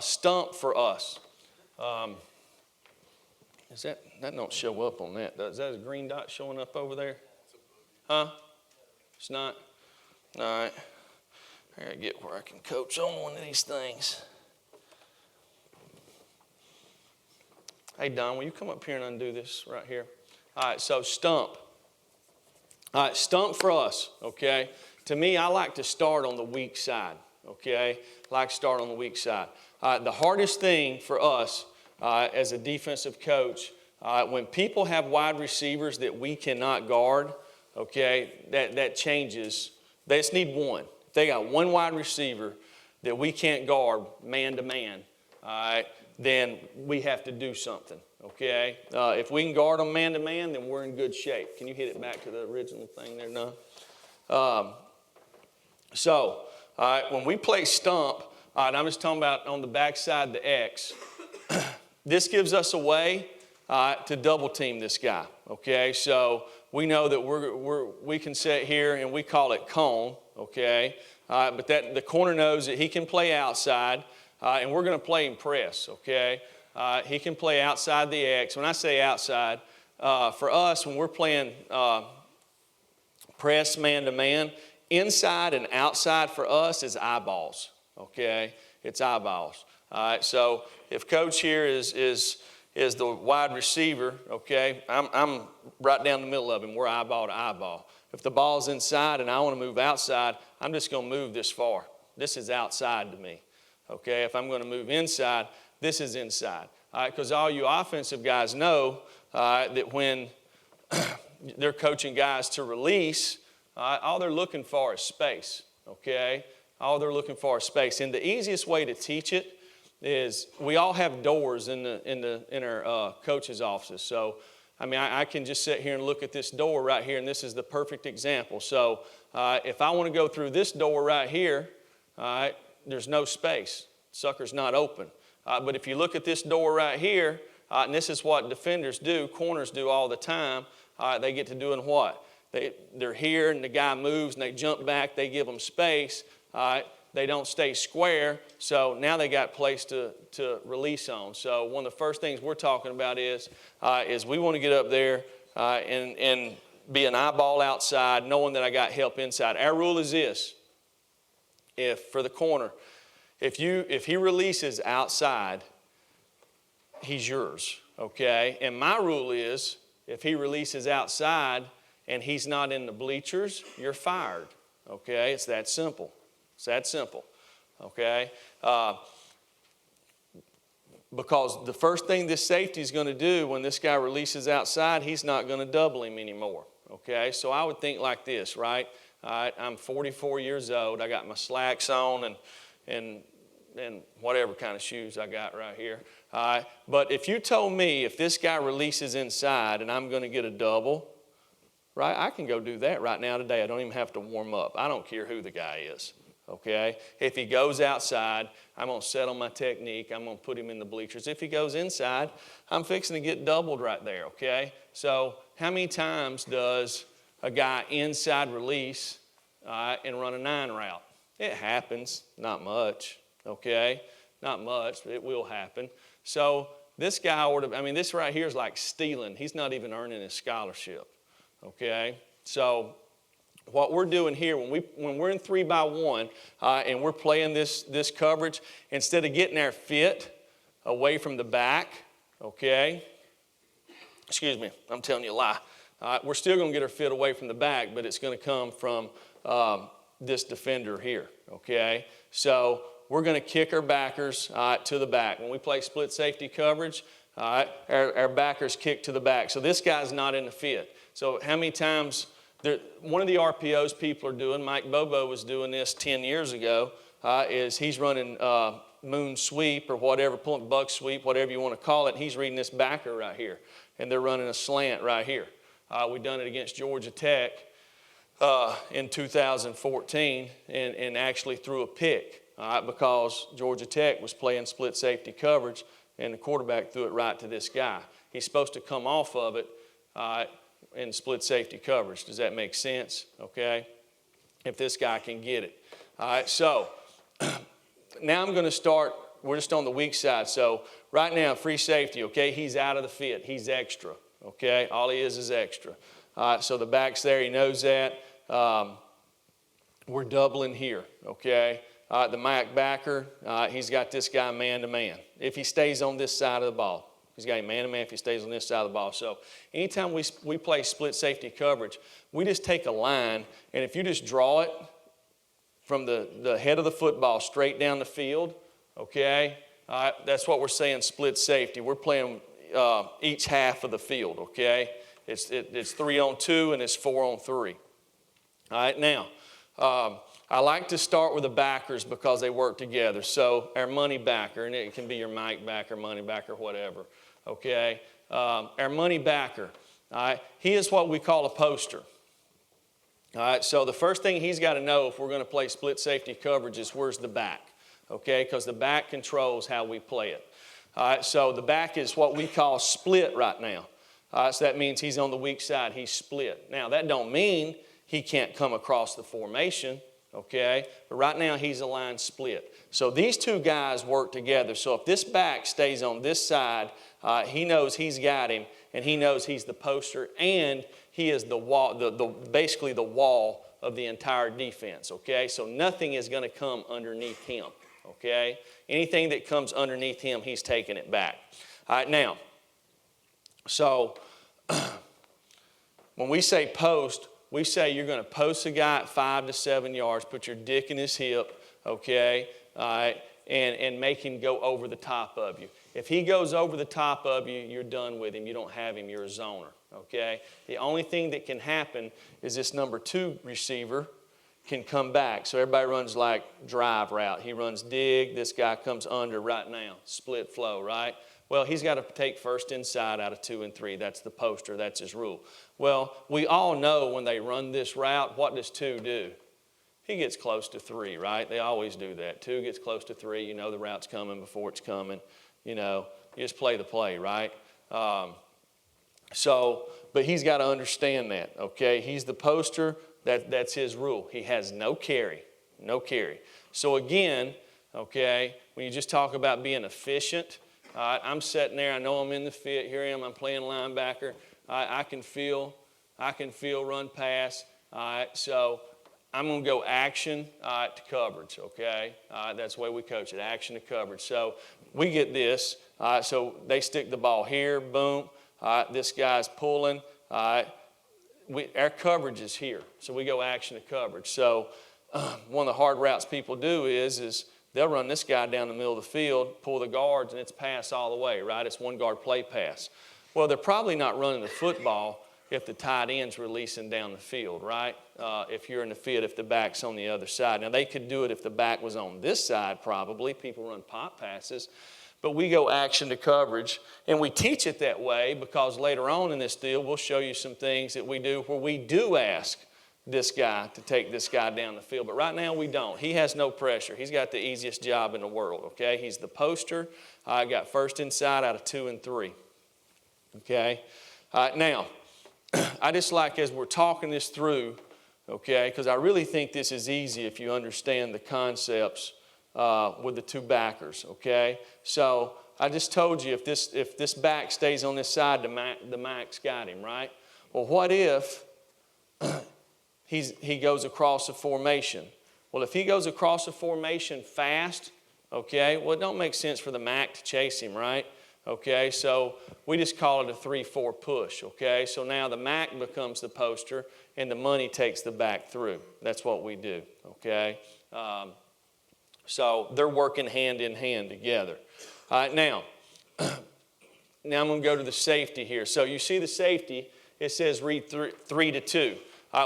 Stump for us. That don't show up on that? Is that a green dot showing up over there? Huh? It's not? All right. I gotta get where I can coach on one of these things. Hey, Don, will you come up here and undo this right here? All right, so Stump. All right, Stump for us, okay? To me, I like to start on the weak side, okay? I like to start on the weak side. The hardest thing for us as a defensive coach, when people have wide receivers that we cannot guard, okay, that changes. They just need one. If they got one wide receiver that we can't guard man to man, all right, then we have to do something, okay? If we can guard them man to man, then we're in good shape. Can you hit it back to the original thing there, no? So, all right, when we play Stump, all right, I'm just talking about on the backside the X. This gives us a way to double team this guy, okay? So we know that we can sit here and we call it cone, okay? But the corner knows that he can play outside, and we're going to play him press, okay? He can play outside the X. When I say outside, for us, when we're playing press man-to-man, inside and outside for us is eyeballs, okay? It's eyeballs. All right, so if Coach here is the wide receiver, okay, I'm right down the middle of him. We're eyeball to eyeball. If the ball's inside and I want to move outside, I'm just going to move this far. This is outside to me, okay? If I'm going to move inside, this is inside. All right, because all you offensive guys know that when they're coaching guys to release, all they're looking for is space, okay? All they're looking for is space. And the easiest way to teach it is we all have doors in our coaches' offices. So, I mean, I can just sit here and look at this door right here, and this is the perfect example. So, if I want to go through this door right here, there's no space. Sucker's not open. But if you look at this door right here, and this is what defenders do, corners do all the time, they get to doing what? They're here, and the guy moves, and they jump back. They give them space. They don't stay square, so now they got place to release on. So one of the first things we're talking about is we want to get up there and be an eyeball outside, knowing that I got help inside. Our rule is this: for the corner, if he releases outside, he's yours, okay? And my rule is if he releases outside and he's not in the bleachers, you're fired, okay? It's that simple. It's that simple, okay? Because the first thing this safety is going to do when this guy releases outside, he's not going to double him anymore, okay? So I would think like this, right? I'm 44 years old. I got my slacks on and whatever kind of shoes I got right here. But if you told me if this guy releases inside and I'm going to get a double, right, I can go do that right now today. I don't even have to warm up. I don't care who the guy is, okay? If he goes outside, I'm going to set on my technique. I'm going to put him in the bleachers. If he goes inside, I'm fixing to get doubled right there, okay? So how many times does a guy inside release and run a 9 route? It happens. Not much, okay? Not much, but it will happen. So this guy this right here is like stealing. He's not even earning his scholarship. Okay, so what we're doing here when we're in 3-by-1 and we're playing this coverage, instead of getting our fit away from the back, okay, excuse me, I'm telling you a lie. We're still going to get our fit away from the back, but it's going to come from this defender here. Okay, so we're going to kick our backers to the back. When we play split safety coverage, our backers kick to the back. So this guy's not in the fit. So how many times, one of the RPOs people are doing, Mike Bobo was doing this 10 years ago, is he's running moon sweep or whatever, pulling buck sweep, whatever you want to call it, and he's reading this backer right here. And they're running a slant right here. We've done it against Georgia Tech in 2014 and actually threw a pick because Georgia Tech was playing split safety coverage and the quarterback threw it right to this guy. He's supposed to come off of it in split safety coverage. Does that make sense? Okay? If this guy can get it. All right, so now I'm going to start we're just on the weak side. So right now, free safety, okay, he's out of the fit. He's extra, okay? All he is extra. All right, so the back's there. He knows that. We're doubling here, okay? The Mac backer, he's got this guy man-to-man. If he stays on this side of the ball. He's got him man-to-man if he stays on this side of the ball. So anytime we play split safety coverage, we just take a line, and if you just draw it from the head of the football straight down the field, okay, that's what we're saying split safety. We're playing each half of the field, okay? It's 3-on-2 and it's 4-on-3. All right, now, I like to start with the backers because they work together. So our money backer, and it can be your Mike backer, money backer, whatever, okay? Our money backer, all right, he is what we call a poster. All right, so the first thing he's got to know if we're going to play split safety coverage is where's the back, okay? Because the back controls how we play it. All right, so the back is what we call split right now. All right, so that means he's on the weak side, he's split. Now, that don't mean he can't come across the formation, okay? But right now, he's a line split. So these two guys work together. So if this back stays on this side, he knows he's got him, and he knows he's the poster, and he is the wall, basically the wall of the entire defense, okay? So nothing is going to come underneath him, okay? Anything that comes underneath him, he's taking it back. All right, now, so when we say post, we say you're going to post a guy at 5 to 7 yards, put your dick in his hip, okay, all right, and make him go over the top of you. If he goes over the top of you, you're done with him. You don't have him. You're a zoner, okay? The only thing that can happen is this number 2 receiver can come back. So everybody runs like drive route. He runs dig. This guy comes under right now, split flow, right? Well, he's got to take first inside out of 2 and 3. That's the poster. That's his rule. Well, we all know when they run this route, what does 2 do? He gets close to 3, right? They always do that. 2 gets close to 3. You know the route's coming before it's coming. You know, you just play the play, right? But he's got to understand that, okay? He's the poster. That's his rule. He has no carry, no carry. So again, okay, when you just talk about being efficient, I'm sitting there. I know I'm in the fit. Here I am. I'm playing linebacker. I can feel run pass. So I'm going to go action to coverage, okay? That's the way we coach it, action to coverage. So we get this. So they stick the ball here, boom. This guy's pulling. Our coverage is here. So we go action to coverage. So one of the hard routes people do is they'll run this guy down the middle of the field, pull the guards, and it's pass all the way, right? It's one guard play pass. Well, they're probably not running the football if the tight end's releasing down the field, right? If you're in the field, if the back's on the other side. Now, they could do it if the back was on this side, probably. People run pop passes. But we go action to coverage, and we teach it that way because later on in this deal, we'll show you some things that we do where we do ask this guy to take this guy down the field. But right now, we don't. He has no pressure. He's got the easiest job in the world, okay? He's the poster. I got first inside out of 2 and 3, okay? Now, I just like as we're talking this through, okay, because I really think this is easy if you understand the concepts with the 2 backers, okay? So I just told you if this back stays on this side, the Mac's got him, right? Well, what if he goes across a formation? Well, if he goes across a formation fast, okay, well, it don't make sense for the Mac to chase him, right? Okay, so we just call it a 3-4 push, okay? So now the Mac becomes the poster and the money takes the back through. That's what we do, okay? So they're working hand in hand together. All right, now I'm going to go to the safety here. So you see the safety, it says read 3 to 2.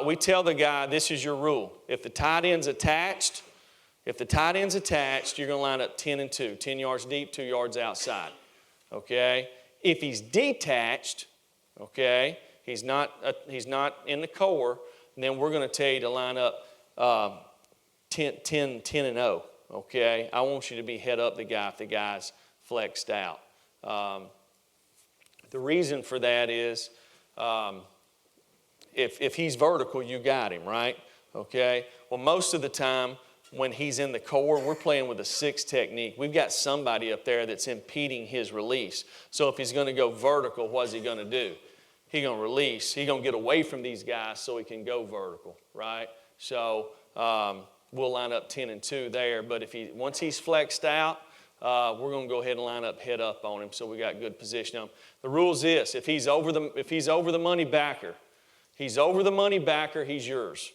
We tell the guy, this is your rule. If the tight end's attached, you're going to line up 10 and 2, 10 yards deep, 2 yards outside. Okay? If he's detached, okay, he's not in the core, then we're going to tell you to line up 10 and 0. Okay? I want you to be head up the guy if the guy's flexed out. The reason for that is if he's vertical, you got him, right? Okay? Well, most of the time, when he's in the core, we're playing with a 6 technique. We've got somebody up there that's impeding his release. So if he's going to go vertical, what's he going to do? He's going to release. He's going to get away from these guys so he can go vertical, right? So we'll line up 10 and 2 there. But once he's flexed out, we're going to go ahead and line up head up on him so we got good position on him. The rule is this: if he's over the money backer, he's yours.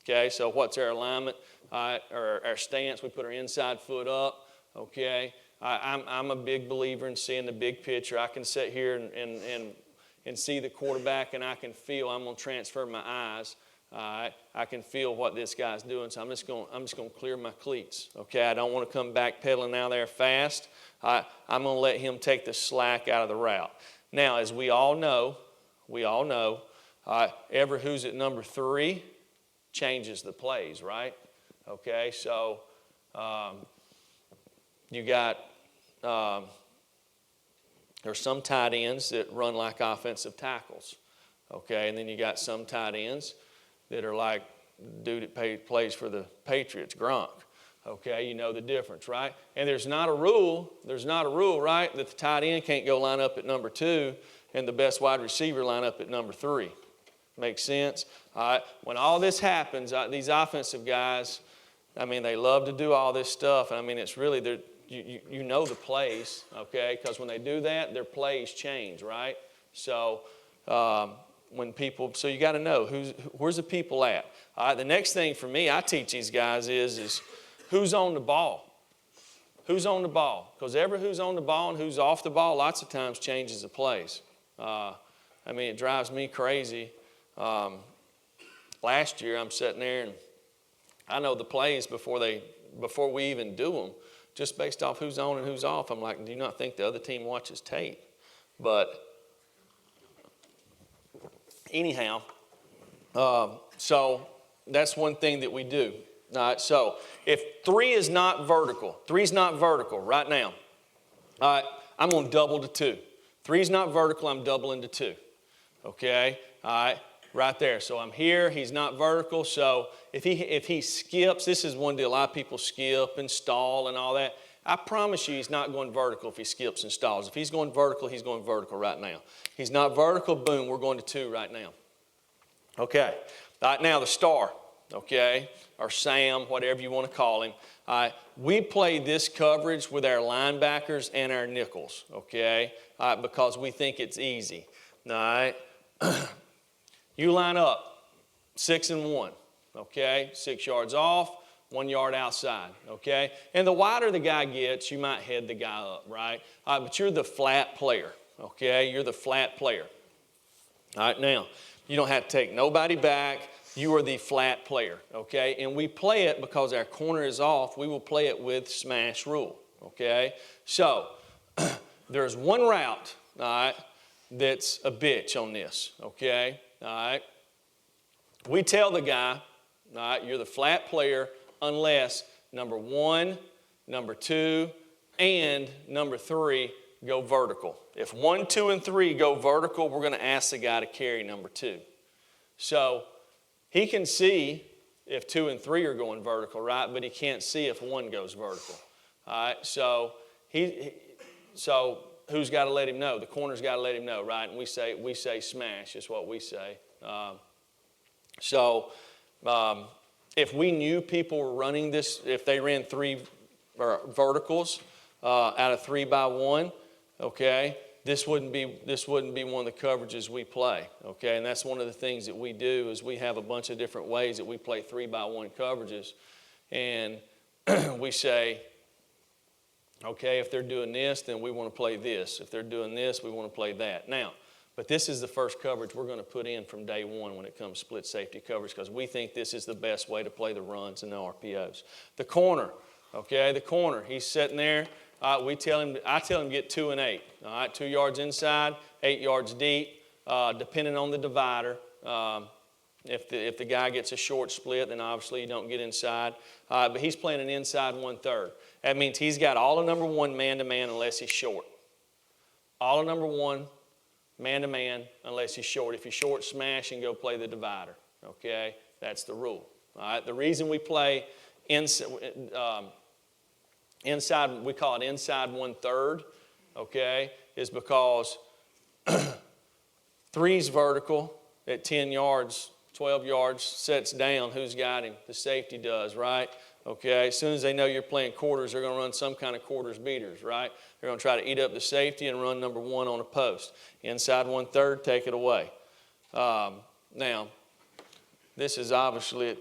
Okay, so what's our alignment? Or our stance, we put our inside foot up, okay? I'm a big believer in seeing the big picture. I can sit here and see the quarterback, and I can feel, I'm going to transfer my eyes. I can feel what this guy's doing, so I'm just going to clear my cleats, okay? I don't want to come back pedaling out there fast. I'm going to let him take the slack out of the route. Now, as we all know, ever who's at number 3 changes the plays, right? Okay, so you got, there's some tight ends that run like offensive tackles, okay? And then you got some tight ends that are like dude that plays for the Patriots, Gronk, okay? You know the difference, right? And there's not a rule, right, that the tight end can't go line up at number 2 and the best wide receiver line up at number 3. Makes sense? All right, when all this happens, these offensive guys, I mean, they love to do all this stuff. I mean, it's really, you know the plays, okay? Because when they do that, their plays change, right? So so you got to know where's the people at. All right, the next thing for me, I teach these guys is who's on the ball. Who's on the ball? Because who's on the ball and who's off the ball lots of times changes the plays. I mean, it drives me crazy. Last year, I'm sitting there and I know the plays before we even do them, just based off who's on and who's off. I'm like, do you not think the other team watches tape? But anyhow, so that's one thing that we do. All right, so if 3 is not vertical, right now, all right, I'm going to double to 2. 3 is not vertical, I'm doubling to 2. Okay, all right. Right there. So I'm here, he's not vertical. So if he skips, this is one deal. A lot of people skip and stall and all that. I promise you he's not going vertical if he skips and stalls. If he's going vertical right now. He's not vertical, boom, we're going to 2 right now. Okay. Right now the star, okay, or Sam, whatever you want to call him. We play this coverage with our linebackers and our nickels, okay, because we think it's easy. All right. You line up 6 and 1, okay? 6 yards off, 1 yard outside, okay? And the wider the guy gets, you might head the guy up, right? But you're the flat player, okay? You're the flat player. All right, now, you don't have to take nobody back. You are the flat player, okay? And we play it because our corner is off. We will play it with smash rule, okay? So there's one route, all right, that's a bitch on this, okay? All right. We tell the guy, all right, you're the flat player unless number 1, number 2, and number 3 go vertical. If 1, 2, and 3 go vertical, we're going to ask the guy to carry number 2. So he can see if 2 and 3 are going vertical, right? But he can't see if 1 goes vertical. All right. So who's got to let him know? The corner's got to let him know, right? And we say smash is what we say. If we knew people were running this, if they ran 3 verticals out of 3 by 1, okay, this wouldn't be one of the coverages we play, okay? And that's one of the things that we do is we have a bunch of different ways that we play 3 by 1 coverages, and we say, okay, if they're doing this, then we want to play this. If they're doing this, we want to play that. Now, but this is the first coverage we're going to put in from day one when it comes to split safety coverage because we think this is the best way to play the runs and the RPOs. The corner, okay, the corner, he's sitting there. I tell him to get 2 and 8. All right, 2 yards inside, 8 yards deep, depending on the divider. If the guy gets a short split, then obviously you don't get inside. But he's playing an inside 1/3. That means he's got all of number 1 man-to-man unless he's short. All of number 1 man-to-man unless he's short. If you're short, smash and go play the divider. Okay, that's the rule. All right. The reason we play inside, we call it inside 1/3, okay, is because 3's vertical at 10 yards, 12 yards, sets down. Who's got him? The safety does, right? Okay, as soon as they know you're playing quarters, they're going to run some kind of quarters beaters, right? They're going to try to eat up the safety and run number 1 on a post. Inside 1/3, take it away. Now, this is obviously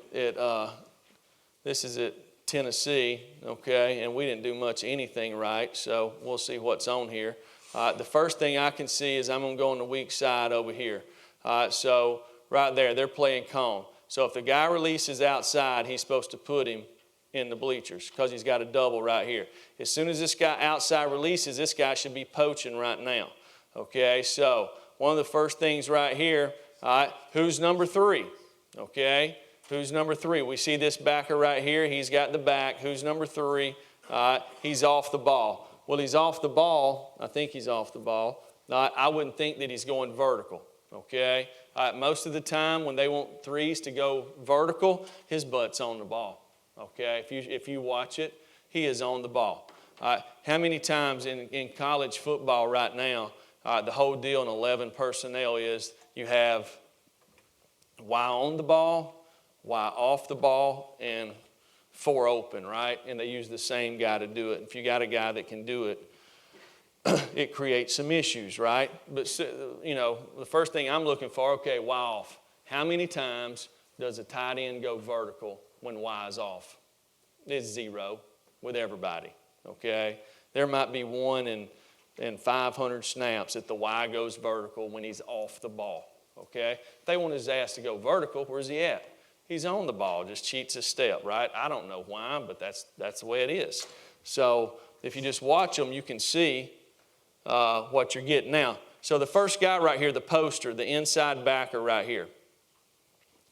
this is at Tennessee, okay, and we didn't do much anything right, so we'll see what's on here. The first thing I can see is I'm going to go on the weak side over here. So right there, they're playing cone. So if the guy releases outside, he's supposed to put him in the bleachers because he's got a double right here. As soon as this guy outside releases, this guy should be poaching right now. Okay, so one of the first things right here, who's number 3? Okay, who's number 3? We see this backer right here. He's got the back. Who's number 3? He's off the ball. Well, he's off the ball. I think he's off the ball. I wouldn't think that he's going vertical. Okay, most of the time when they want 3s to go vertical, his butt's on the ball. Okay, if you watch it, he is on the ball. How many times in college football right now, the whole deal in 11 personnel is you have Y on the ball, Y off the ball, and 4 open, right? And they use the same guy to do it. If you got a guy that can do it, it creates some issues, right? But, you know, the first thing I'm looking for, okay, Y off. How many times does a tight end go vertical when Y is off? It's 0 with everybody, okay? There might be 1 in 500 snaps that the Y goes vertical when he's off the ball, okay? If they want his ass to go vertical, where's he at? He's on the ball, just cheats a step, right? I don't know why, but that's the way it is. So if you just watch them, you can see what you're getting. Now, so the first guy right here, the poster, the inside backer right here.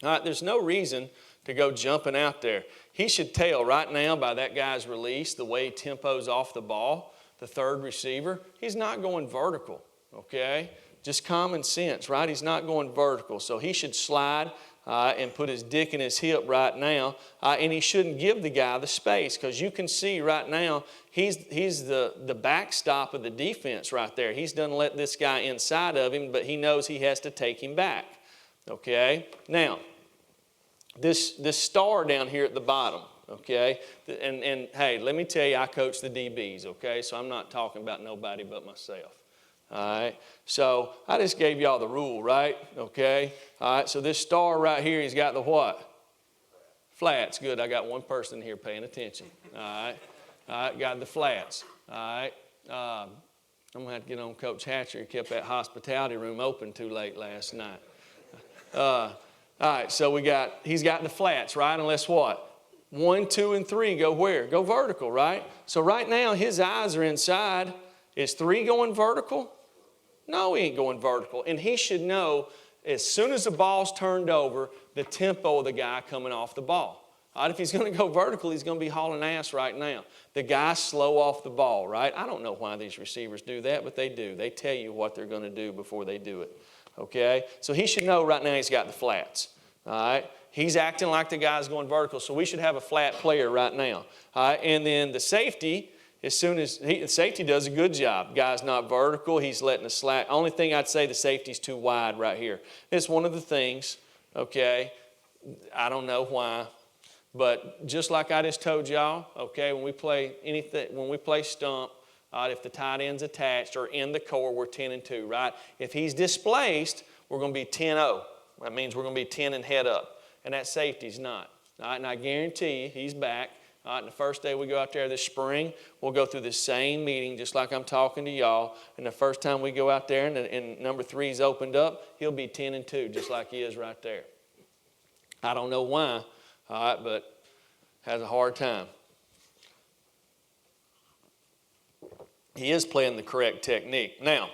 All right, there's no reason to go jumping out there. He should tell right now by that guy's release, the way he tempos off the ball, the third receiver, he's not going vertical, okay? Just common sense, right? He's not going vertical. So he should slide and put his dick in his hip right now. And he shouldn't give the guy the space because you can see right now he's the backstop of the defense right there. He's done let this guy inside of him, but he knows he has to take him back, okay? Now, this star down here at the bottom, okay? And hey, let me tell you, I coach the DBs, okay? So I'm not talking about nobody but myself. All right, so I just gave y'all the rule, right? Okay, all right, so this star right here, he's got the what? Flats. Good, I got one person here paying attention. All right, got the flats. All right, I'm going to have to get on Coach Hatcher. He kept that hospitality room open too late last night. All right, so he's got the flats, right? Unless what? 1, 2, and 3 go where? Go vertical, right? So right now, his eyes are inside. Is 3 going vertical? No, he ain't going vertical. And he should know as soon as the ball's turned over, the tempo of the guy coming off the ball. All right, if he's going to go vertical, he's going to be hauling ass right now. The guy's slow off the ball, right? I don't know why these receivers do that, but they do. They tell you what they're going to do before they do it, okay? So he should know right now he's got the flats, all right? He's acting like the guy's going vertical, so we should have a flat player right now. All right, and then the safety, as soon as the safety does a good job. Guy's not vertical. He's letting the slack. Only thing I'd say the safety's too wide right here. It's one of the things, okay, I don't know why, but just like I just told y'all, okay, when we play stump, if the tight end's attached or in the core, we're 10-2, right? If he's displaced, we're going to be 10-0. That means we're going to be 10 and head up, and that safety's not. All right, and I guarantee you he's back. All right, and the first day we go out there this spring, we'll go through the same meeting just like I'm talking to y'all. And the first time we go out there and number 3's opened up, he'll be 10-2 just like he is right there. I don't know why, all right, but has a hard time. He is playing the correct technique. Now,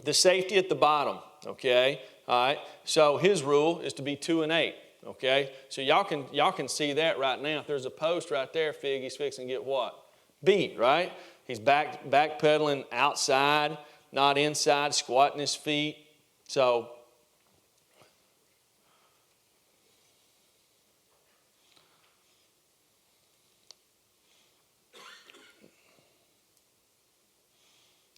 the safety at the bottom, okay, all right, so his rule is to be 2 and 8. Okay, so y'all can see that right now. If there's a post right there, he's fixing to get what? Beat, right? He's backpedaling outside, not inside, squatting his feet. So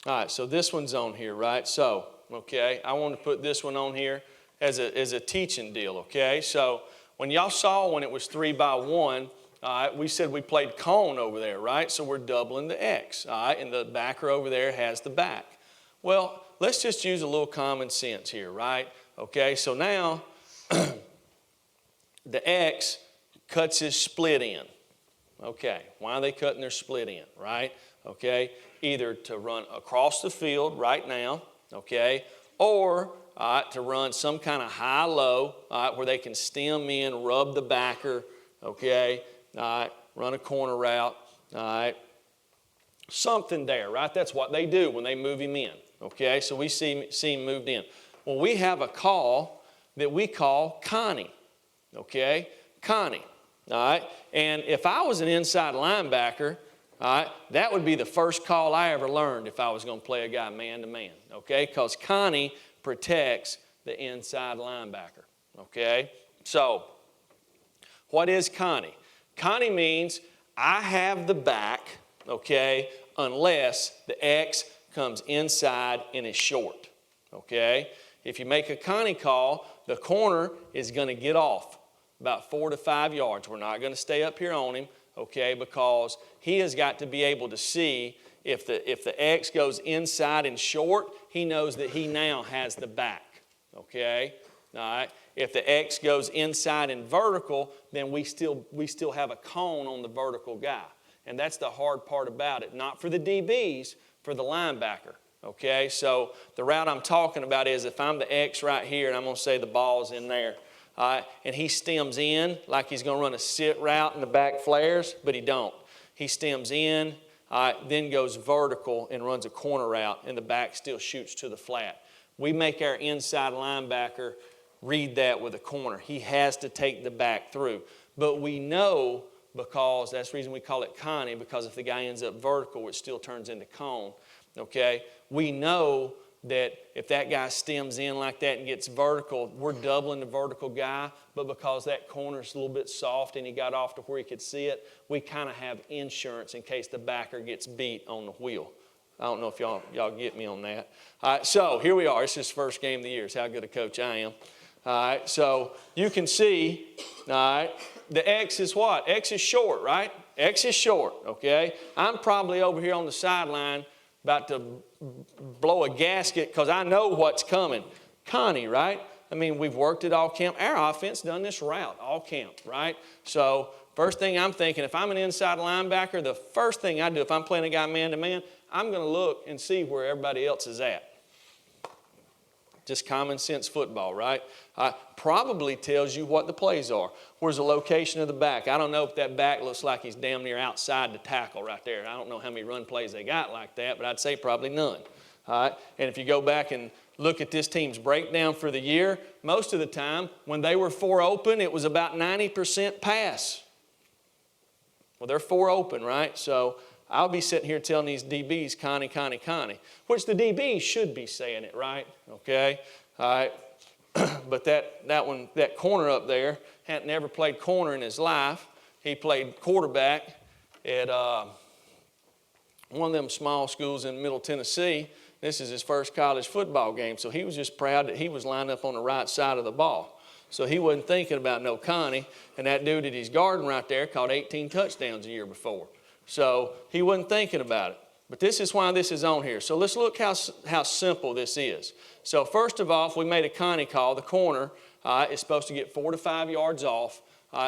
All right, so this one's on here, right? So, okay, I want to put this one on here as a teaching deal, okay? So when y'all saw when it was 3 by 1, all right, we said we played cone over there, right? So we're doubling the X, all right? And the backer over there has the back. Well, let's just use a little common sense here, right? Okay, so now the X cuts his split end. Okay, why are they cutting their split end, right? Okay, either to run across the field right now, okay, or to run some kind of high-low where they can stem in, rub the backer, okay, run a corner route, something there, right? That's what they do when they move him in, okay? So we see him moved in. Well, we have a call that we call Connie, okay? Connie, all right? And if I was an inside linebacker, all right, that would be the first call I ever learned if I was going to play a guy man-to-man, okay? Because Connie protects the inside linebacker, okay? So what is Connie? Connie means I have the back, okay, unless the X comes inside and is short, okay? If you make a Connie call, the corner is going to get off about 4 to 5 yards. We're not going to stay up here on him, okay, because he has got to be able to see if the X goes inside and short, he knows that he now has the back, okay? All right. If the X goes inside and vertical, then we still have a cone on the vertical guy. And that's the hard part about it. Not for the DBs, for the linebacker. Okay, so the route I'm talking about is if I'm the X right here, and I'm going to say the ball's in there, and he stems in like he's going to run a sit route and the back flares, but he don't. He stems in, then goes vertical and runs a corner route, and the back still shoots to the flat. We make our inside linebacker read that with a corner. He has to take the back through. But we know, because that's the reason we call it Connie, because if the guy ends up vertical, it still turns into cone. Okay? We know that if that guy stems in like that and gets vertical, we're doubling the vertical guy, but because that corner's a little bit soft and he got off to where he could see it, we kind of have insurance in case the backer gets beat on the wheel. I don't know if y'all get me on that. All right, so here we are. This is the first game of the year. It's how good a coach I am. All right, so you can see, all right, the X is what? X is short, right? X is short, okay? I'm probably over here on the sideline about to blow a gasket because I know what's coming. Connie, right? I mean, we've worked it all camp. Our offense done this route all camp, right? So first thing I'm thinking, if I'm an inside linebacker, the first thing I do if I'm playing a guy man-to-man, I'm going to look and see where everybody else is at. Just common sense football, right? Probably tells you what the plays are. Where's the location of the back? I don't know if that back looks like he's damn near outside the tackle right there. I don't know how many run plays they got like that, but I'd say probably none. All right? And if you go back and look at this team's breakdown for the year, most of the time when they were 4 open, it was about 90% pass. Well, they're 4 open, right? So I'll be sitting here telling these DBs, Connie, Connie, Connie, which the DBs should be saying it, right? Okay? All right. But that corner up there hadn't never played corner in his life. He played quarterback at one of them small schools in Middle Tennessee. This is his first college football game, so he was just proud that he was lined up on the right side of the ball. So he wasn't thinking about no Connie, and that dude that he's guarding right there caught 18 touchdowns a year before. So he wasn't thinking about it. But this is why this is on here. So let's look how simple this is. So first of all, if we made a Connie call, the corner is supposed to get 4 to 5 yards off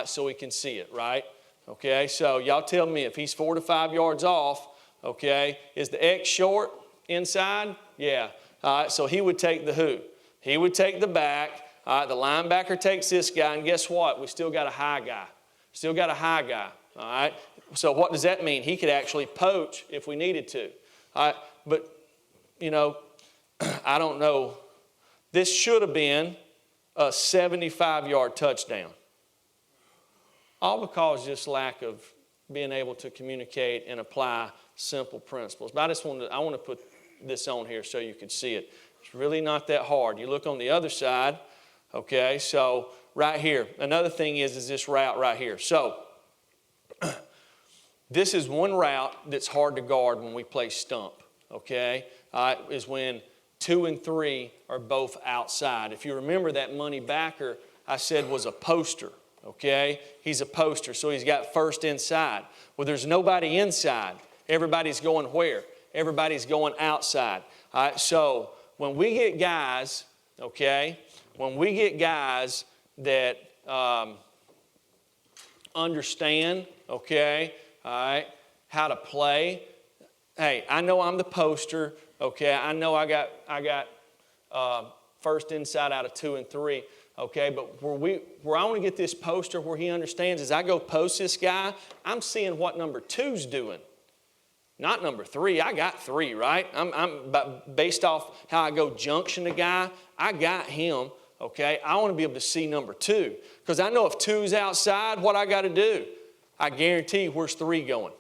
so we can see it, right? Okay, so y'all tell me if he's 4 to 5 yards off, okay, is the X short inside? Yeah. So he would take the who? He would take the back. The linebacker takes this guy, and guess what? We still got a high guy. Still got a high guy, all right? So what does that mean? He could actually poach if we needed to. But, you know, I don't know. This should have been a 75-yard touchdown. All because just lack of being able to communicate and apply simple principles. But I want to put this on here so you can see it. It's really not that hard. You look on the other side, okay, so right here. Another thing is this route right here. So this is one route that's hard to guard when we play Stump, okay, is when 2 and 3 are both outside. If you remember, that money backer I said was a poster, okay? He's a poster, so he's got first inside. Well, there's nobody inside. Everybody's going where? Everybody's going outside. All right, so when we get guys, okay, when we get guys that understand, okay, all right, how to play. Hey, I know I'm the poster, okay. I know I got first inside out of 2 and 3, okay. But where I want to get this poster where he understands is I go post this guy, I'm seeing what number 2's doing, not number 3. I got 3, right? I'm based off how I go junction a guy. I got him. Okay, I want to be able to see number 2 because I know if 2's outside, what I got to do? I guarantee where's 3 going?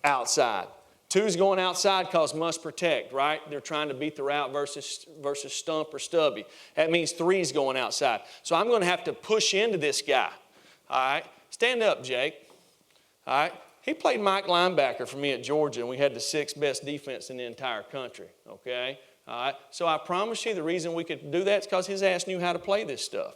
Outside. 2's going outside because must protect, right? They're trying to beat the route versus Stump or Stubby. That means 3's going outside. So I'm going to have to push into this guy. All right, stand up, Jake. All right, he played Mike linebacker for me at Georgia, and we had the 6th best defense in the entire country. Okay. All right, so I promise you the reason we could do that is because his ass knew how to play this stuff.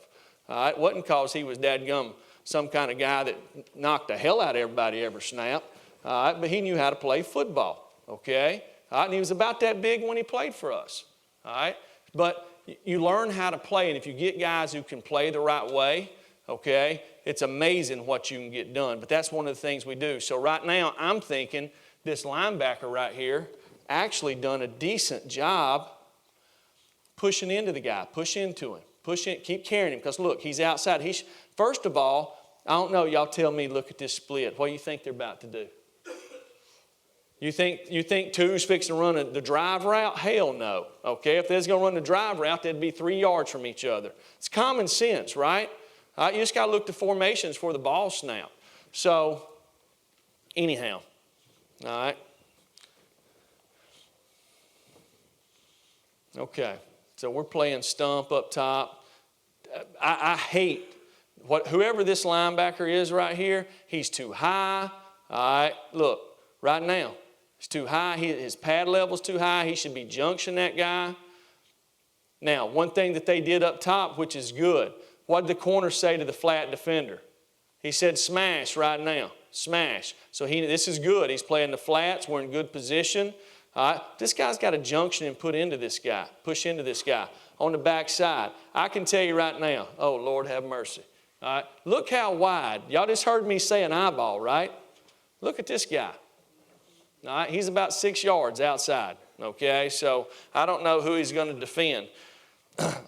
All right, it wasn't because he was dadgum some kind of guy that knocked the hell out of everybody every snap. All right, but he knew how to play football, okay? All right, and he was about that big when he played for us. All right, but you learn how to play, and if you get guys who can play the right way, okay, it's amazing what you can get done. But that's one of the things we do. So right now I'm thinking this linebacker right here actually done a decent job pushing into the guy, push into him, push in, keep carrying him, because look, he's outside. First of all, I don't know, y'all tell me, look at this split. What do you think they're about to do? You think 2's fixing to run the drive route? Hell no. Okay, if they're going to run the drive route, they'd be 3 yards from each other. It's common sense, right? You just got to look to formations for the ball snap. So, anyhow, all right. Okay, so we're playing Stump up top. I hate whoever this linebacker is right here. He's too high. All right, look, right now, he's too high. His pad level's too high. He should be junction that guy. Now, one thing that they did up top, which is good, what did the corner say to the flat defender? He said, smash right now, smash. So this is good. He's playing the flats. We're in good position. All right, this guy's got a junction and put into this guy, push into this guy on the back side. I can tell you right now, oh, Lord have mercy. All right, look how wide. Y'all just heard me say an eyeball, right? Look at this guy. All right, he's about 6 yards outside, okay? So I don't know who he's going to defend.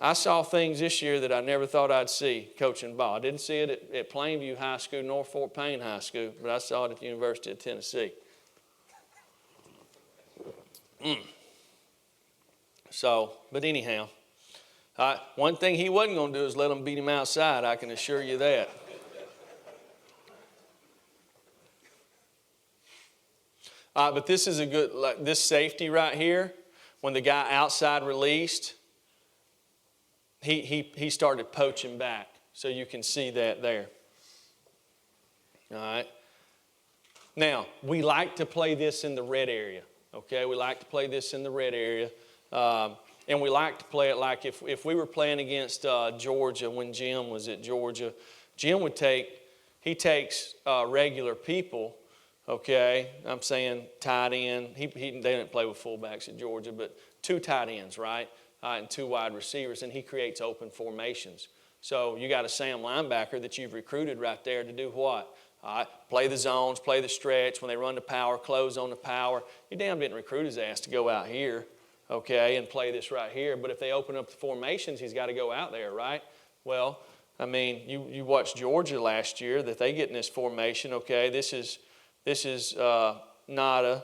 I saw things this year that I never thought I'd see coaching ball. I didn't see it at Plainview High School, North Fort Payne High School, but I saw it at the University of Tennessee. So, but anyhow, one thing he wasn't going to do is let them beat him outside, I can assure you that. But this is a good, like this safety right here, when the guy outside released, he started poaching back. So you can see that there. All right. Now, we like to play this in the red area. Okay, we like to play this in the red area. And we like to play it like if we were playing against Georgia when Jim was at Georgia, Jim he takes regular people, okay, I'm saying tight end. They didn't play with fullbacks at Georgia, but 2 tight ends, right, and 2 wide receivers, and he creates open formations. So you got a Sam linebacker that you've recruited right there to do what? Play the zones, play the stretch. When they run the power, close on the power. You damn didn't recruit his ass to go out here, okay, and play this right here. But if they open up the formations, he's got to go out there, right? Well, I mean, you watched Georgia last year that they get in this formation, okay. This is Nada.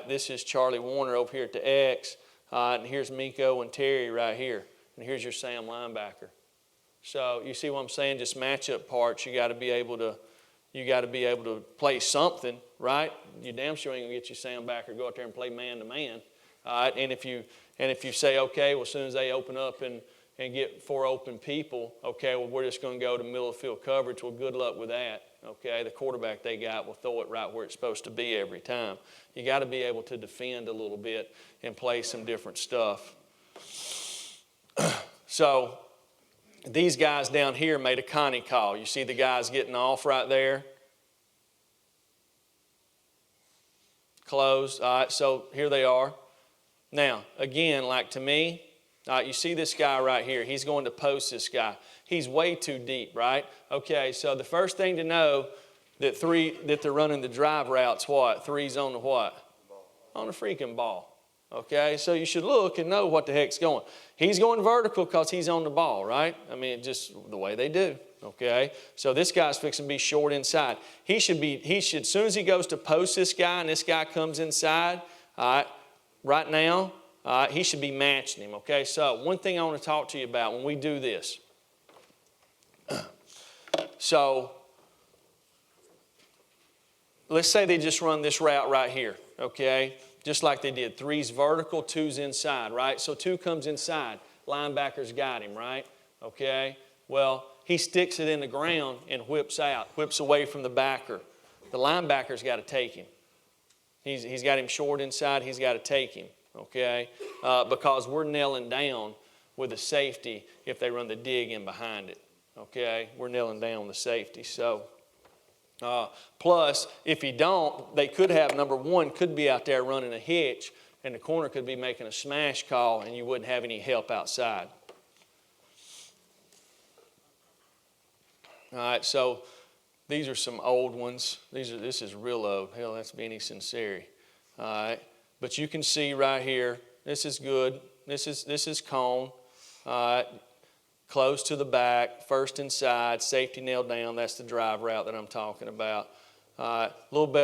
This is Charlie Warner over here at the X. And here's Miko and Terry right here. And here's your Sam linebacker. So you see what I'm saying? Just matchup parts. You got to be able to play something, right? You damn sure ain't gonna get your Sam backer go out there and play man to man. And if you say, okay, well, as soon as they open up and get 4 open people, okay, well, we're just going to go to middle of field coverage. Well, good luck with that. okay? The quarterback they got will throw it right where it's supposed to be every time. You got to be able to defend a little bit and play some different stuff. So these guys down here made a Connie call. You see the guys getting off right there? Closed. All right, so here they are. Now, again, like to me, you see this guy right here. He's going to post this guy. He's way too deep, right? Okay, so the first thing to know that they're running the drive routes, what? Three's on the what? Ball. On the freaking ball. Okay, so you should look and know what the heck's going. He's going vertical because he's on the ball, right? I mean, just the way they do. Okay, so this guy's fixing to be short inside. He should, as soon as he goes to post this guy and this guy comes inside, all right, right now, he should be matching him. Okay, so one thing I want to talk to you about when we do this. So let's say they just run this route right here, okay? Just like they did. 3's vertical, 2's inside, right? So 2 comes inside. Linebacker's got him, right? Okay? Well, he sticks it in the ground and whips out, whips away from the backer. The linebacker's got to take him. He's got him short inside. He's got to take him, okay? Because we're nailing down with a safety if they run the dig in behind it, okay? We're nailing down the safety. So, plus, if you don't, they could have, number one, could be out there running a hitch, and the corner could be making a smash call, and you wouldn't have any help outside. All right, so these are some old ones. This is real old. Hell, that's Benny Sinceri. All right, but you can see right here, this is good. This is cone. All right, close to the back, first inside, safety nailed down. That's the drive route that I'm talking about. All right, a little better.